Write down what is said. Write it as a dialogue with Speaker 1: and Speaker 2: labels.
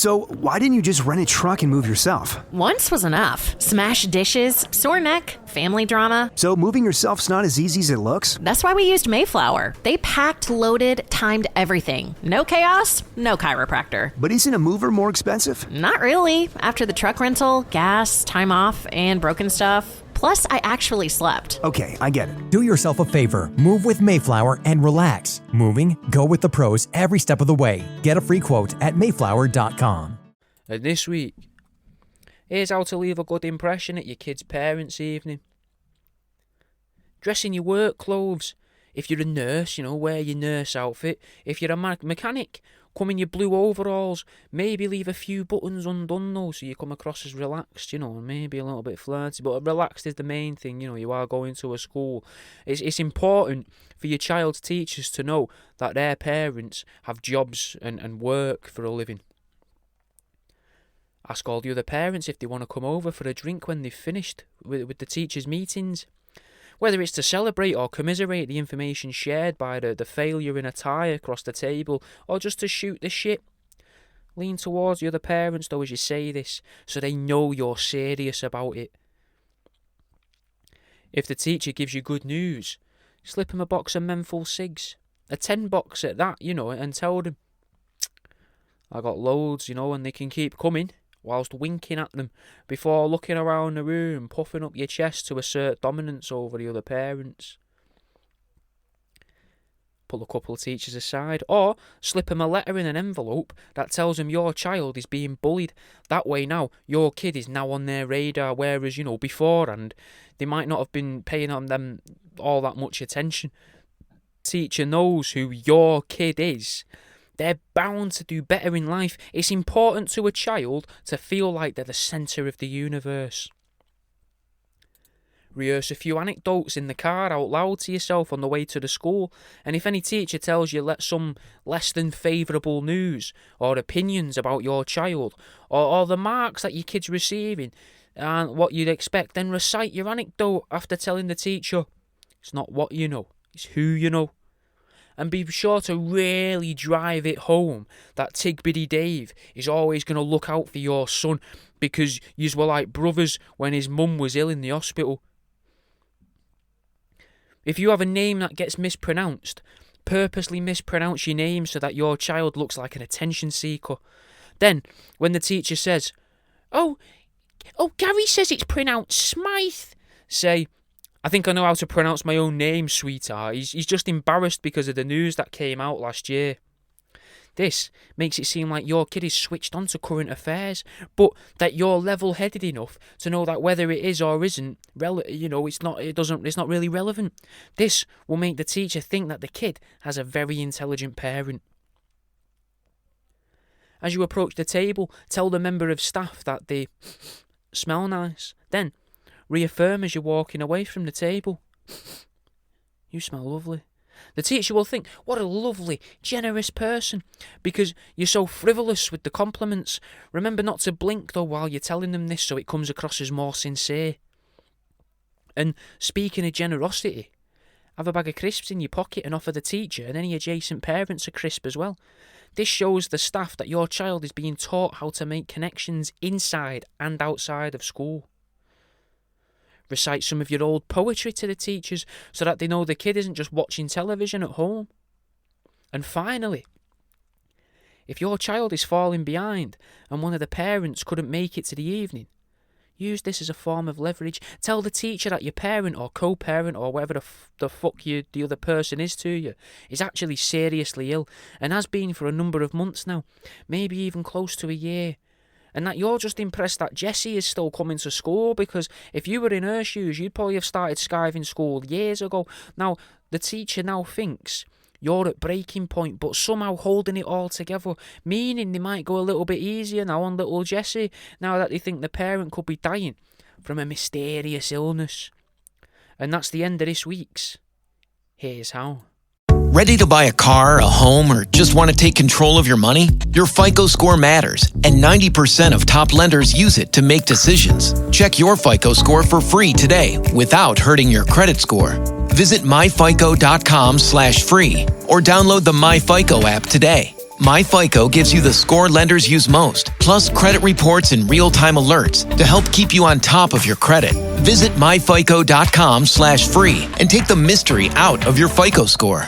Speaker 1: So why didn't you just rent a truck and move yourself?
Speaker 2: Once was enough. Smashed dishes, sore neck, family drama.
Speaker 1: So moving yourself's not as easy as it looks?
Speaker 2: That's why we used Mayflower. They packed, loaded, timed everything. No chaos, no chiropractor.
Speaker 1: But isn't a mover more expensive?
Speaker 2: Not really. After the truck rental, gas, time off, and broken stuff. Plus, I actually slept.
Speaker 1: Okay, I get it.
Speaker 3: Do yourself a favor. Move with Mayflower and relax. Moving? Go with the pros every step of the way. Get a free quote at mayflower.com.
Speaker 4: And this week, here's how to leave a good impression at your kid's parents' evening. Dress in your work clothes. If you're a nurse, wear your nurse outfit. If you're a mechanic, come in your blue overalls. Maybe leave a few buttons undone though, so you come across as relaxed, and maybe a little bit flirty. But relaxed is the main thing, you are going to a school. It's important for your child's teachers to know that their parents have jobs and work for a living. Ask all the other parents if they want to come over for a drink when they've finished with the teachers' meetings. Whether it's to celebrate or commiserate the information shared by the failure in a tie across the table, or just to shoot the shit. Lean towards the other parents though as you say this, so they know you're serious about it. If the teacher gives you good news, slip them a box of menthol cigs. A 10 box at that, and tell them, I got loads, and they can keep coming, whilst winking at them before looking around the room, puffing up your chest to assert dominance over the other parents. Pull a couple of teachers aside, or slip them a letter in an envelope that tells them your child is being bullied. That way now, your kid is now on their radar, whereas, beforehand, they might not have been paying on them all that much attention. Teacher knows who your kid is. They're bound to do better in life. It's important to a child to feel like they're the centre of the universe. Rehearse a few anecdotes in the car out loud to yourself on the way to the school, and if any teacher tells you some less than favourable news or opinions about your child, or the marks that your kid's receiving and what you'd expect, then recite your anecdote after telling the teacher, it's not what you know, it's who you know. And be sure to really drive it home that Tigbiddy Dave is always going to look out for your son, because yous were like brothers when his mum was ill in the hospital. If you have a name that gets mispronounced, purposely mispronounce your name so that your child looks like an attention seeker. Then, when the teacher says, Oh, Gary says it's pronounced Smythe, say, I think I know how to pronounce my own name, sweetheart. He's just embarrassed because of the news that came out last year. This makes it seem like your kid is switched on to current affairs, but that you're level-headed enough to know that whether it is or isn't, it's not really relevant. This will make the teacher think that the kid has a very intelligent parent. As you approach the table, tell the member of staff that they smell nice. Then, reaffirm as you're walking away from the table. You smell lovely. The teacher will think, what a lovely, generous person, because you're so frivolous with the compliments. Remember not to blink, though, while you're telling them this, so it comes across as more sincere. And speaking of generosity, have a bag of crisps in your pocket and offer the teacher and any adjacent parents a crisp as well. This shows the staff that your child is being taught how to make connections inside and outside of school. Recite some of your old poetry to the teachers so that they know the kid isn't just watching television at home. And finally, if your child is falling behind and one of the parents couldn't make it to the evening, use this as a form of leverage. Tell the teacher that your parent or co-parent or whatever the fuck the other person is to you is actually seriously ill and has been for a number of months now, maybe even close to a year. And that you're just impressed that Jessie is still coming to school, because if you were in her shoes, you'd probably have started skiving school years ago. Now, the teacher now thinks you're at breaking point, but somehow holding it all together, meaning they might go a little bit easier now on little Jessie, now that they think the parent could be dying from a mysterious illness. And that's the end of this week's Here's How.
Speaker 5: Ready to buy a car, a home, or just want to take control of your money? Your FICO score matters, and 90% of top lenders use it to make decisions. Check your FICO score for free today without hurting your credit score. Visit myfico.com/free or download the MyFICO app today. MyFICO gives you the score lenders use most, plus credit reports and real-time alerts to help keep you on top of your credit. Visit myfico.com/free and take the mystery out of your FICO score.